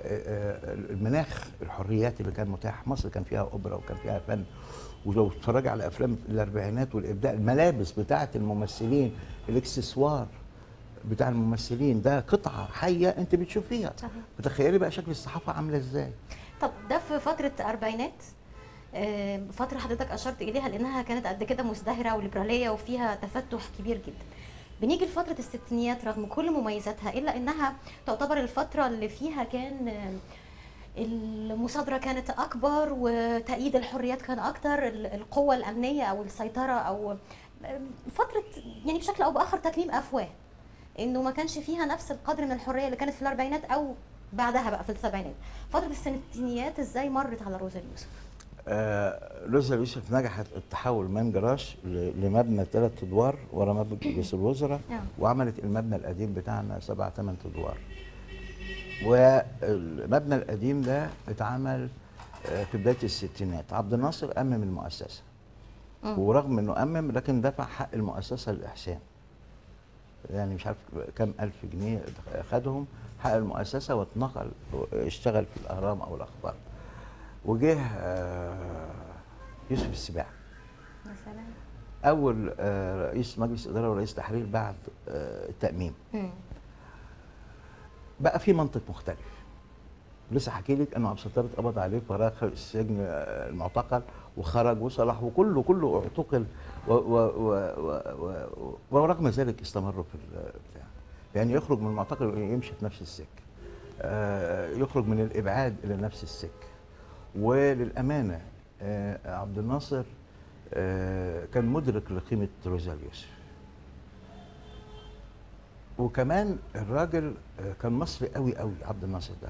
المناخ، الحريات اللي كان متاح. مصر كان فيها اوبرا وكان فيها فن، ولو تتفرج على افلام الاربعينات والابداع، الملابس بتاعه الممثلين، الاكسسوار بتاع الممثلين، ده قطعه حيه انت بتشوفيها. صحيح. بتخيلي بقى شكل الصحافه عامله ازاي. طب ده في فتره اربعينات، فتره حضرتك اشرت اليها لانها كانت قد كده مزدهره وليبراليه وفيها تفتح كبير جدا. بنيجي لفتره الستينيات رغم كل مميزاتها الا انها تعتبر الفتره اللي فيها كان المصادره كانت اكبر وتأييد الحريات كان اكتر، القوه الامنيه او السيطره، او فتره يعني بشكل او باخر تكليم افواه، انه ما كانش فيها نفس القدر من الحريه اللي كانت في الاربعينات او بعدها بقى في السبعينات. فتره الستينيات ازاي مرت على روزا اليوسف؟ روزا اليوسف نجحت التحول من جراج لمبنى 3 ادوار ورا مجلس الوزراء، وعملت المبنى القديم بتاعنا 7 8 ادوار. والمبنى القديم ده اتعمل في بدايه الستينات. عبد الناصر امم المؤسسه، ورغم انه امم لكن دفع حق المؤسسه للاحسان، يعني مش عارف كام الف جنيه خدهم حق المؤسسه، واتنقل اشتغل في الاهرام او الاخبار. وجه يوسف السباع، اول رئيس مجلس اداره ورئيس تحرير بعد التاميم. بقى في منطق مختلف. لسه حكي لك انه عبد الستار اتقبض عليه فراغ السجن المعتقل وخرج وصلاح وكله اعتقل، ورغم ذلك استمروا في البتاع. يعني يخرج من المعتقل ويمشي في نفس السكه، يخرج من الابعاد الى نفس السكه. وللامانه عبد الناصر كان مدرك لقيمه روزا اليوسف، وكمان الراجل كان مصري قوي قوي عبد الناصر ده،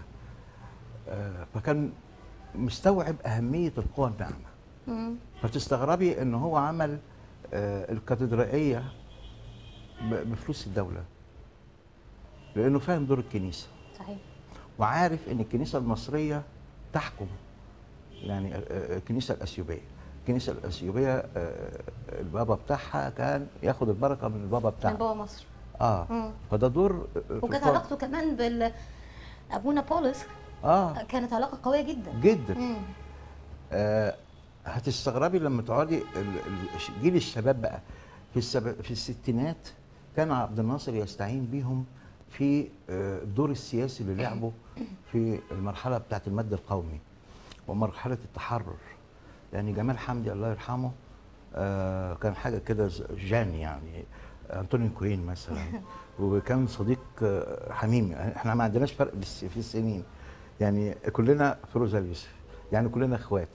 فكان مستوعب اهميه القوى الناعمه. فتستغربي ان هو عمل الكاتدرائيه بفلوس الدوله، لانه فاهم دور الكنيسه. صحيح. وعارف ان الكنيسه المصريه تحكم، يعني الكنيسه الاثيوبيه. الكنيسه الاثيوبيه البابا بتاعها كان ياخد البركه من البابا بتاعها، من بابا مصر. فده دور وكانت علاقته كمان ابونا بولس كانت علاقه قويه جدا جدا. هتستغربي لما تقعدي جيل الشباب بقى في الستينات كان عبد الناصر يستعين بيهم في الدور السياسي اللي لعبه في المرحله بتاعه المد القومي ومرحله التحرر. يعني جمال حمدي الله يرحمه كان حاجه كده جان، يعني انطونيو كوين مثلا وكان صديق حميمي. احنا ما عندناش فرق في السنين، يعني كلنا فيروز اليوسف، يعني كلنا اخوات.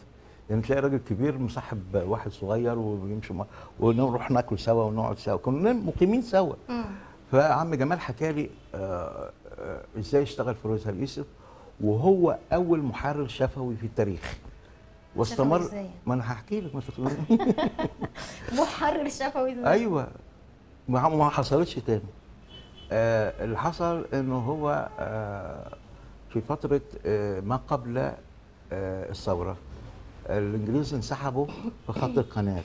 يعني تلاقي راجل كبير مصاحب واحد صغير ويمشوا ونروح ناكل سوا ونقعد سوا، كنا مقيمين سوا. فعم جمال حكى لي ازاي اشتغل فيروز اليوسف، وهو اول محرر شفوي في التاريخ واستمر. ما انا هحكي لك، ما تطلبي. محرر شفوي ازاي؟ ايوه، ما حصلتش تاني. اللي حصل انه هو في فتره ما قبل الثوره الانجليز انسحبوا في خط القناه،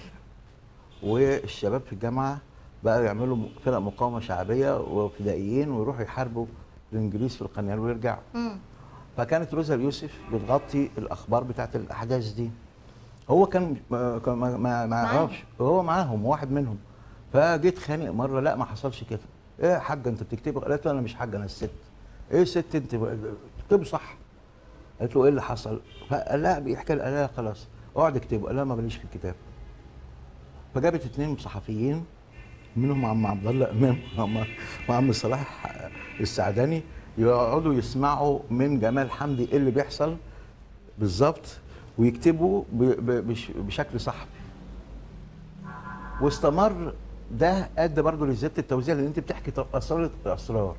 والشباب في الجامعه بقى يعملوا فرق مقاومه شعبيه وفدائيين ويروحوا يحاربوا الانجليز في القناه ويرجعوا. فكانت روزا اليوسف بتغطي الاخبار بتاعت الاحداث دي. هو كان ما يعرفش، هو معاهم واحد منهم. فجيت خانق مره، لا ما حصلش كده. ايه يا حاجه انت بتكتبي؟ قالت له انا مش حاجه، انا الست. ايه ست انت بتكتبي صح؟ قالت له ايه اللي حصل؟ فقال لها بيحكي لها، قال لها خلاص اقعد اكتبه. قال لها ما ماليش في الكتاب. فجابت 2 صحفيين منهم عم عبد الله امام وعم صلاح السعداني يقعدوا يسمعوا من جمال حمدي ايه اللي بيحصل بالظبط ويكتبوا بشكل صحفي. واستمر ده، ادى برضه لزياده التوزيع، لان انت بتحكي اسرار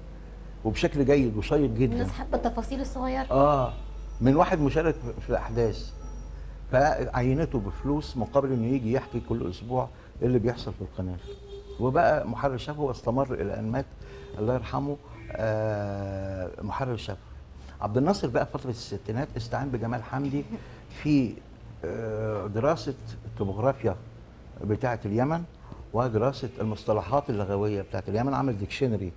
وبشكل جيد وشيق جدا. الناس حابه التفاصيل الصغيره. من واحد مشارك في الاحداث، فعينته بفلوس مقابل انه يجي يحكي كل اسبوع ايه اللي بيحصل في القناه. وبقى محرر شفوي واستمر الى ان مات الله يرحمه محرر شفوي. عبد الناصر بقى فتره الستينات استعان بجمال حمدي في دراسه التوبوغرافيا بتاعه اليمن ودراسه المصطلحات اللغويه بتاعه اليمن. عمل ديكشنري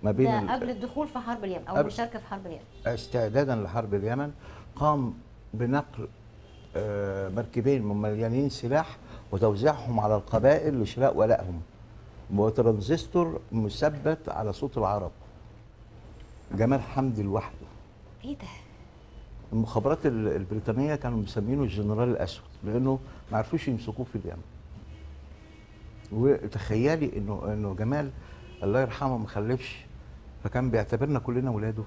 ما بين ده قبل الدخول في حرب اليمن او المشاركه في حرب اليمن. استعدادا لحرب اليمن قام بنقل مركبين مليانين سلاح وتوزيعهم على القبائل لشراء ولائهم، وترانزستور مثبت على صوت العرب. جمال حمدي لوحده. ايه ده؟ المخابرات البريطانيه كانوا مسمينه الجنرال الاسود لانه ما عرفوش يمسكوه في اليمن. وتخيلي انه جمال الله يرحمه ما خلفش، فكان بيعتبرنا كلنا ولاده.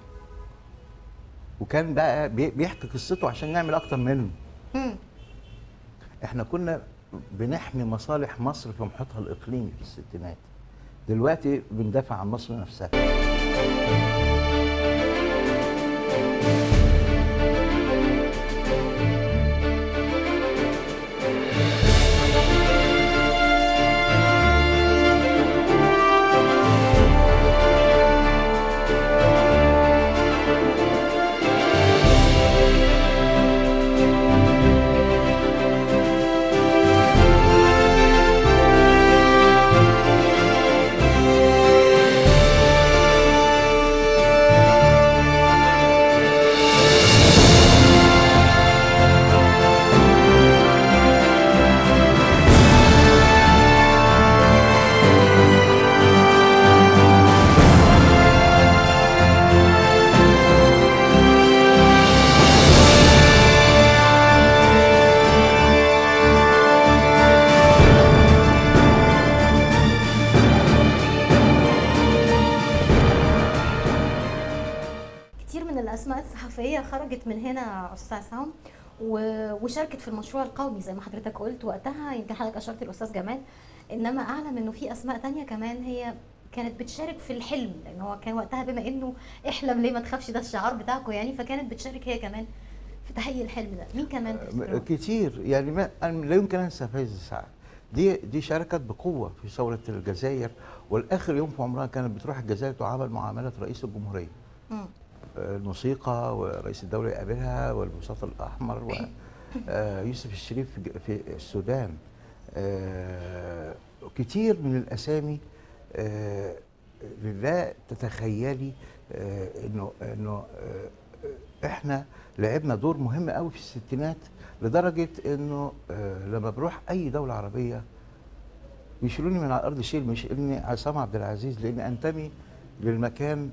وكان بقى بيحكي قصته عشان نعمل اكتر منه. احنا كنا بنحمي مصالح مصر في محيطها الاقليمي في الستينات، دلوقتي بندافع عن مصر نفسها. خرجت من هنا استاذ عصام وشاركت في المشروع القومي زي ما حضرتك قلت وقتها. يمكن حضرتك اشرت الاستاذ جمال، انما اعلم انه في اسماء تانية كمان هي كانت بتشارك في الحلم، لان هو كان وقتها بما انه احلم ليه ما تخافش ده الشعار بتاعكم يعني، فكانت بتشارك هي كمان في تحقيق الحلم ده. مين كمان كتير يعني لا يمكن انسى فايزة سعد. دي شاركت بقوه في ثوره الجزائر، والاخر يوم في عمرها كانت بتروح الجزائر تعامل معامله رئيس الجمهوريه. الموسيقى ورئيس الدوله يقابلها والبساط الاحمر ويوسف الشريف في السودان. كتير من الاسامي لا تتخيلي انه احنا لعبنا دور مهم قوي في الستينات، لدرجه انه لما بروح اي دوله عربيه بيشيلوني من على الارض شيل، مش اني عصام عبد العزيز، لاني انتمي للمكان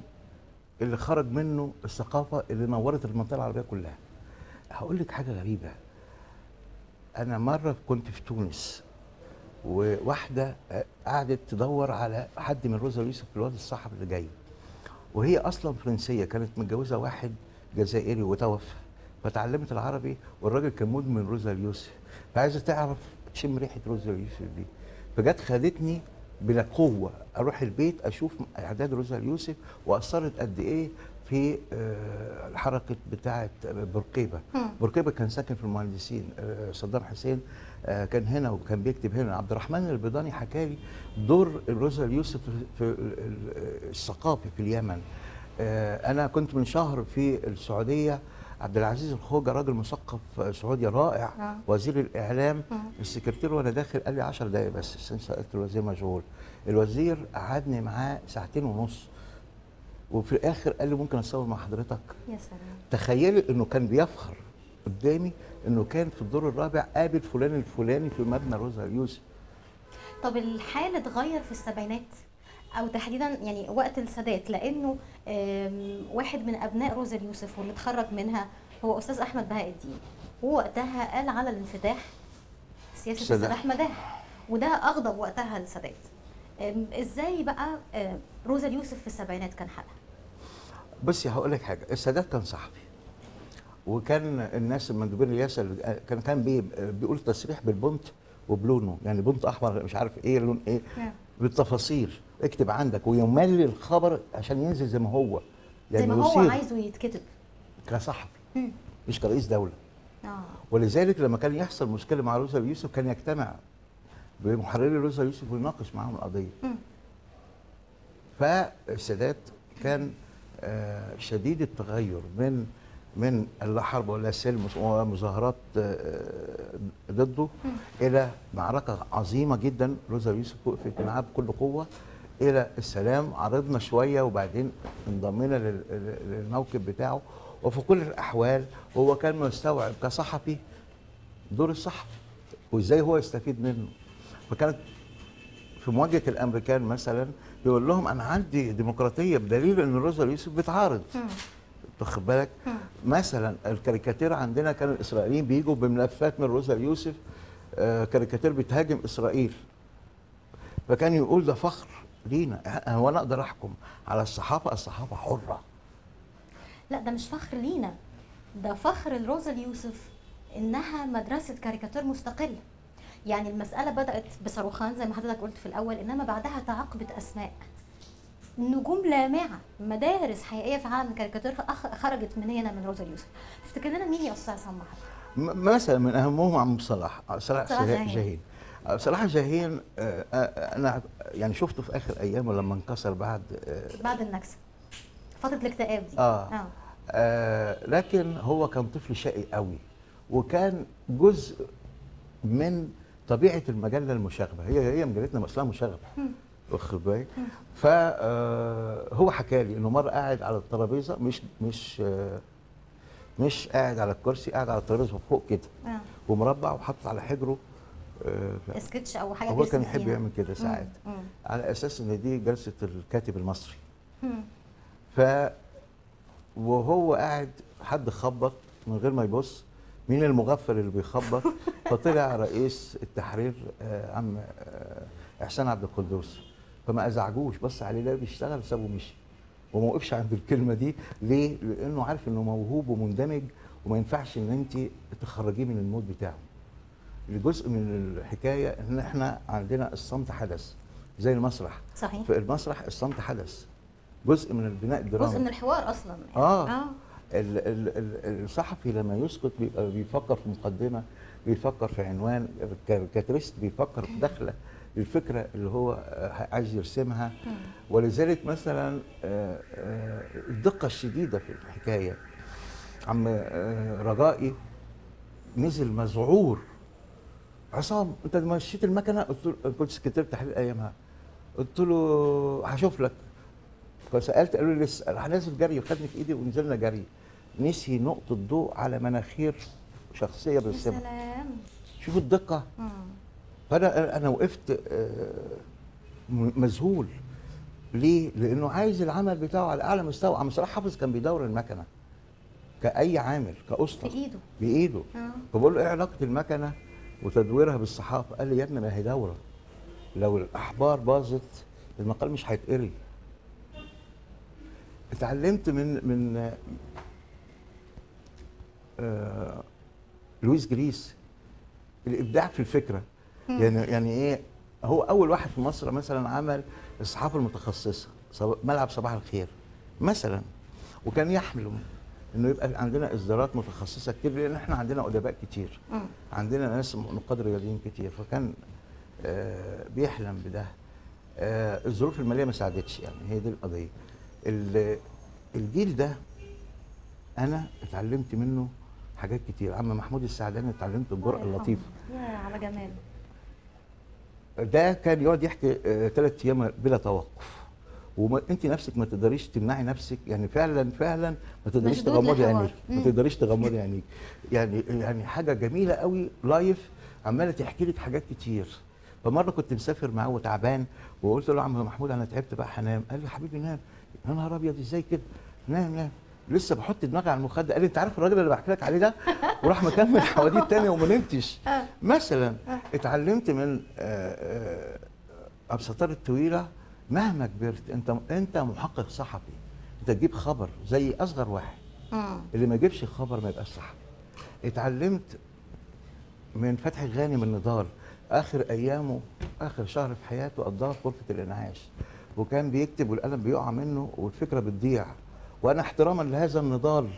اللي خرج منه الثقافه اللي نورت المنطقه العربيه كلها. هقول لك حاجه غريبه، انا مره كنت في تونس وواحده قعدت تدور على حد من روزا يوسف في الواد الصحفي اللي جاي، وهي اصلا فرنسيه، كانت متجوزه واحد جزائري وتوفى، فتعلمت العربي، والراجل كان مدمن روزا اليوسف، فعايزه تعرف تشم ريحه روزا اليوسف دي، فجت خدتني بلا قوه اروح البيت اشوف اعداد روزا اليوسف، واثرت قد ايه في الحركه بتاعه بورقيبه. بورقيبه كان ساكن في المهندسين، صدام حسين كان هنا وكان بيكتب هنا. عبد الرحمن البيضاني حكى لي دور روزا اليوسف في الثقافي في اليمن. انا كنت من شهر في السعوديه، عبد العزيز الخوجه راجل مثقف سعودي رائع، وزير الاعلام، السكرتير وانا داخل قال لي 10 دقائق بس، سالت الوزير مشغول. الوزير قعدني معاه ساعتين ونص، وفي الاخر قال لي ممكن اتصور مع حضرتك؟ يا سلام. تخيلي انه كان بيفخر قدامي انه كان في الدور الرابع قابل فلان الفلاني في مبنى روزا اليوسف. طب الحال اتغير في السبعينات او تحديدا يعني وقت السادات، لانه واحد من ابناء روزا اليوسف واللي اتخرج منها هو استاذ احمد بهاء الدين، ووقتها قال على الانفتاح سياسه السلاح مداح، وده اغضب وقتها السادات. ازاي بقى روزا اليوسف في السبعينات كان حالها؟ بصي هقول لك حاجه، السادات كان صحفي، وكان الناس المندوبين الرئاسه كان بيقول تصريح بالبنط وبلونه، يعني بنط احمر مش عارف ايه لون ايه، بالتفاصيل اكتب عندك، ويملي الخبر عشان ينزل زي ما هو، يعني زي ما هو عايزه يتكتب كصحفي مش كرئيس دوله. ولذلك لما كان يحصل مشكله مع روزا اليوسف كان يجتمع بمحرري روزا اليوسف ويناقش معاهم القضيه. فالسادات كان شديد التغير من لا حرب ولا سلم ومظاهرات ضده الى معركه عظيمه جدا. روزا اليوسف وقفت معاه بكل قوه الى السلام، عرضنا شويه وبعدين انضمينا للموكب بتاعه. وفي كل الاحوال هو كان مستوعب كصحفي دور الصحفي وازاي هو يستفيد منه. فكانت في مواجهه الامريكان مثلا بيقول لهم انا عندي ديمقراطيه بدليل ان روزا اليوسف بتعارض. واخد بالك؟ مثلا الكاريكاتير عندنا كان الاسرائيليين بيجوا بملفات من روزا اليوسف، كاريكاتير بتهاجم اسرائيل، فكان يقول ده فخر لينا، هو انا اقدر احكم على الصحافه؟ الصحافه حره. لا ده مش فخر لينا، ده فخر لروزا اليوسف انها مدرسه كاريكاتير مستقله. يعني المساله بدات بصاروخان زي ما حضرتك قلت في الاول، انما بعدها تعاقبت اسماء نجوم لامعه، مدارس حقيقيه في عالم الكاريكاتير خرجت من هنا من روزا اليوسف. تفتكر لنا مين يا استاذ عصام محمد؟ مثلا من اهمهم عم صلاح جاهين. صلاح جاهين انا يعني شفته في اخر ايامه لما انكسر بعد النكسه، فتره الاكتئاب دي. لكن هو كان طفل شقي قوي، وكان جزء من طبيعه المجله المشاغبه، هي مجلتنا اصلها مشاغبه، واخد بالك؟ فهو حكى لي انه مره قاعد على الترابيزه، مش قاعد على الكرسي، قاعد على الترابيزه فوق كده ومربع وحاطط على حجره سكتش او حاجه. هو كان يحب يعمل كده ساعات على اساس ان دي جلسه الكاتب المصري. وهو قاعد حد خبط من غير ما يبص، مين المغفل اللي بيخبط؟ فطلع رئيس التحرير عم احسان عبد القدوس، فما ازعجوش، بص عليه لا بيشتغل، سابه ومشي، وما وقفش عند الكلمه دي. ليه؟ لانه عارف انه موهوب ومندمج وما ينفعش ان انت تخرجيه من المود بتاعه. جزء من الحكايه ان احنا عندنا الصمت حدث زي المسرح. صحيح. في المسرح الصمت حدث، جزء من البناء الدرامي، جزء من الحوار اصلا. الصحفي لما يسكت بيبقى بيفكر في مقدمه، بيفكر في عنوان، الكاتريست بيفكر في دخله الفكره اللي هو عايز يرسمها. ولذلك مثلا الدقه الشديده في الحكايه، عم رجائي نزل مذعور، عصام انت مشيت المكنه؟ قلت له كنت سكرتير تحرير ايامها، قلت له هشوف لك، فسالت قالوا لي لسه، راح نازل جري وخدني في ايدي ونزلنا جري. نسي نقطه ضوء على مناخير شخصيه يا بالسم. سلام. شوف الدقه. فانا وقفت مذهول. ليه؟ لانه عايز العمل بتاعه على اعلى مستوى. عم صلاح حافظ كان بيدور المكنه كاي عامل، كاسطى بايده. بايده. فبقول له ايه علاقه المكنه وتدويرها بالصحافه؟ قال لي يا ابني ما هي دوره، لو الاحبار باظت المقال مش هيتقري. اتعلمت من لويس جريس الابداع في الفكره. يعني ايه، هو اول واحد في مصر مثلا عمل الصحافه المتخصصه، ملعب صباح الخير مثلا، وكان يحمل انه يبقى عندنا اصدارات متخصصه كتير، لان احنا عندنا ادباء كتير، عندنا ناس نقاد رياضيين كتير، فكان بيحلم بده. الظروف الماليه ما ساعدتش، يعني هي دي القضيه. الجيل ده انا اتعلمت منه حاجات كتير. عم محمود السعداني اتعلمت الجرأه اللطيفه. يا على جمال. ده كان يقعد يحكي 3 ايام بلا توقف، وانت نفسك ما تقدريش تمنعي نفسك، يعني فعلا فعلا ما تقدريش تغمضي عينيك، ما تقدريش تغمضي عينيك. يعني حاجه جميله قوي لايف، عماله تحكي لك حاجات كتير. فمره كنت مسافر معاه وتعبان، وقلت له يا عم محمود انا تعبت بقى هنام. قال لي يا حبيبي نام. يا نهار ابيض ازاي كده؟ نام. لسه بحط دماغي على المخده. قال لي انت عارف الراجل اللي بحكي لك عليه ده؟ وراح مكمل حواديت تاني وما نمتش. مثلا اتعلمت من ابسطار الطويله، مهما كبرت انت محقق صحفي، انت تجيب خبر زي اصغر واحد. اللي ما يجيبش خبر ما يبقاش صحفي. اتعلمت من فتحي غانم النضال، اخر ايامه اخر شهر في حياته قضاها في غرفه الانعاش، وكان بيكتب والقلم بيقع منه والفكره بتضيع. وانا احتراما لهذا النضال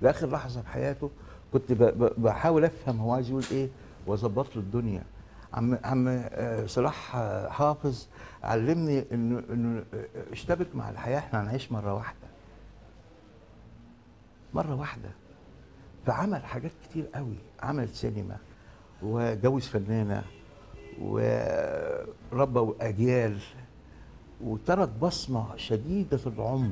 لاخر لحظه في حياته كنت بحاول افهم هو عايز يقول ايه واظبط له الدنيا. عم صلاح حافظ علمني انه اشتبك مع الحياه، احنا هنعيش مره واحده. مره واحده. فعمل حاجات كتير قوي، عمل سينما وجوز فنانه وربى اجيال، وترك بصمه شديده العمق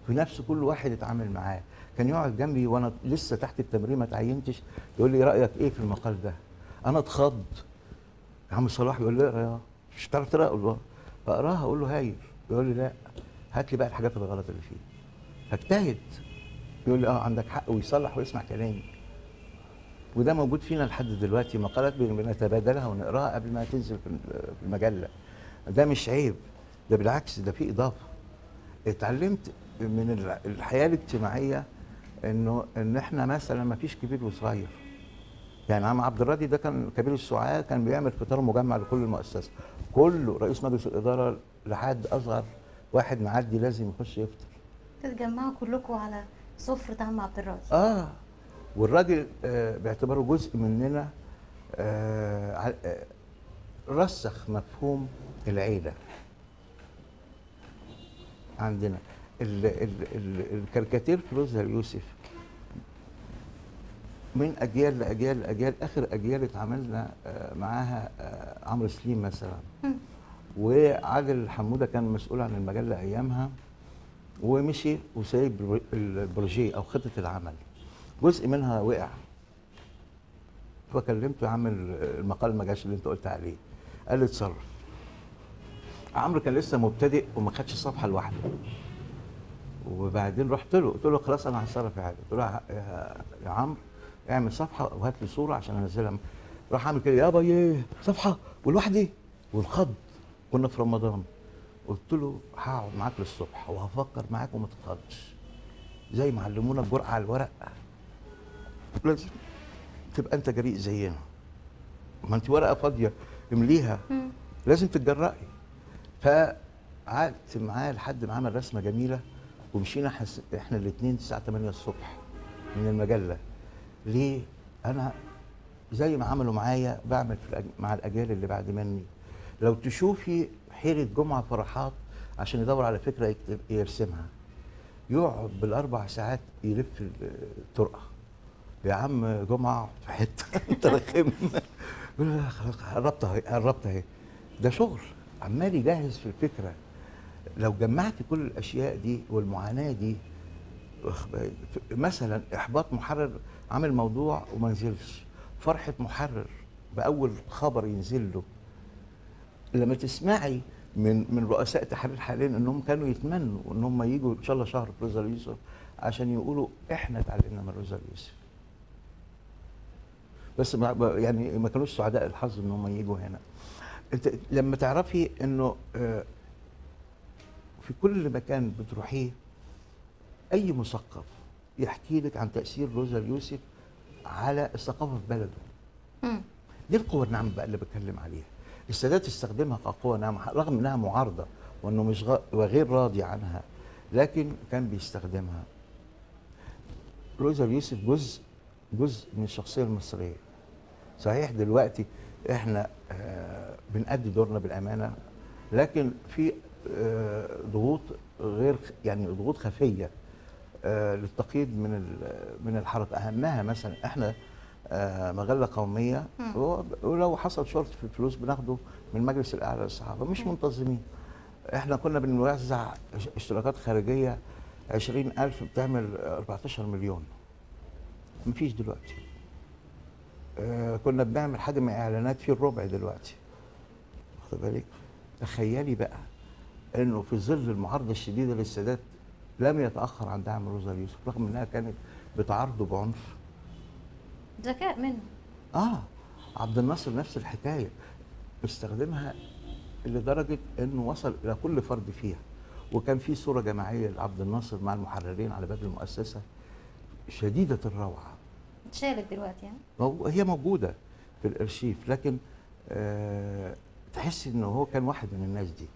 في نفس كل واحد اتعامل معاه. كان يقعد جنبي وانا لسه تحت التمرين ما تعينتش، يقول لي رايك ايه في المقال ده؟ انا اتخض. يا عم صلاح يقول لي اقرا، مش هتعرف تقرا؟ اقول له فاقراها، اقول له هايل. يقول لي لا هات لي بقى الحاجات الغلط اللي فيه. فاجتهد. يقول لي عندك حق، ويصلح ويسمع كلامي. وده موجود فينا لحد دلوقتي، مقالات بنتبادلها ونقراها قبل ما تنزل في المجله. ده مش عيب، ده بالعكس ده فيه اضافه. اتعلمت من الحياه الاجتماعيه ان احنا مثلا ما فيش كبير وصغير. يعني عم عبد الراضي ده كان كبير السعاة، كان بيعمل فطار مجمع لكل المؤسسه، كله رئيس مجلس الاداره لحد اصغر واحد معدي لازم يخش يفطر. تتجمعوا كلكم على سفرة عم عبد الراضي. والراجل باعتباره جزء مننا رسخ مفهوم العيله عندنا. الكاريكاتير فيروزة يوسف من اجيال لاجيال لاجيال، اخر اجيال اتعاملنا معاها عمرو سليم مثلا، وعادل حموده كان مسؤول عن المجله ايامها، ومشي وسايب البروجيه او خطه العمل، جزء منها وقع. فكلمته يا عم المقال ما جاش اللي انت قلت عليه. قال لي اتصرف. عمرو كان لسه مبتدئ وما خدش صفحه لوحده. وبعدين رحت له قلت له خلاص انا هتصرف في حاجه. قلت له يا عمرو اعمل صفحه وهات لي صوره عشان انزلها. راح عامل كده يابا ايه صفحه ولوحدي، وانخض. كنا في رمضان. قلت له هقعد معاك للصبح وهفكر معاك وما تتخضش. زي ما علمونا الجرأه على الورق، لازم تبقى انت جريء زينا. ما انت ورقه فاضيه امليها، لازم تتجرأي. فقعدت معاه لحد ما عمل رسمه جميله، ومشينا احنا الاثنين الساعه 8 الصبح من المجله. ليه؟ انا زي ما عملوا معايا بعمل مع الاجيال اللي بعد مني. لو تشوفي حيرة جمعه فرحات عشان يدور على فكره يرسمها، يقعد بالاربع ساعات يلف الطرقه. يا عم جمعه في حته انت رخم. يقول له خلاص قربت اهي قربت اهي. ده شغل عمال يجهز في الفكره. لو جمعت كل الاشياء دي والمعاناه دي، مثلا احباط محرر عامل موضوع وما نزلش، فرحه محرر باول خبر ينزل له. لما تسمعي من رؤساء تحرير حاليا انهم كانوا يتمنوا ان هم يجوا ان شاء الله شهر روزا اليوسف عشان يقولوا احنا اتعلمنا من روزا اليوسف، بس يعني ما كانوش سعداء الحظ ان هم يجوا هنا. انت لما تعرفي انه في كل مكان بتروحيه اي مثقف يحكي لك عن تاثير روزا اليوسف على الثقافه في بلده. دي القوه الناعمه بقى اللي بتكلم عليها. السادات استخدمها كقوه ناعمه رغم انها معارضه وانه مش وغير راضي عنها، لكن كان بيستخدمها. روزا اليوسف جزء من الشخصيه المصريه. صحيح دلوقتي احنا بنأدي دورنا بالامانه، لكن في ضغوط غير يعني ضغوط خفيه للتقييد من الحركه. اهمها مثلا احنا مجله قوميه، ولو حصل شرط في الفلوس بناخده من المجلس الاعلى للصحافه، مش منتظمين. احنا كنا بنوزع اشتراكات خارجيه 20,000 بتعمل 14 مليون، مفيش دلوقتي. كنا بنعمل حجم اعلانات فيه الربع دلوقتي، واخد بالك؟ تخيلي بقى انه في ظل المعارضه الشديده للسادات لم يتاخر عن دعم روزا اليوسف رغم انها كانت بتعارضه بعنف. ذكاء منه. عبد الناصر نفس الحكايه، استخدمها لدرجه انه وصل الى كل فرد فيها. وكان في صوره جماعيه لعبد الناصر مع المحررين على باب المؤسسه شديده الروعه. اتشالت دلوقتي يعني؟ هي موجوده في الارشيف، لكن تحس انه هو كان واحد من الناس دي.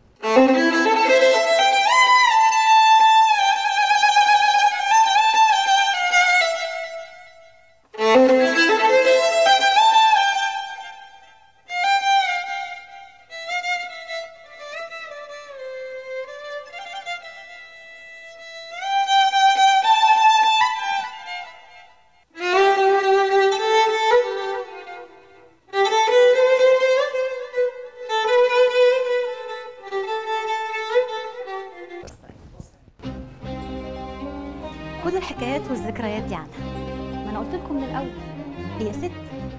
كل الحكايات والذكريات دي عنها، ما انا قلت لكم من الاول هي ست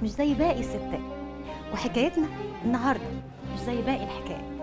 مش زي باقي الستات، وحكايتنا النهارده مش زي باقي الحكايات.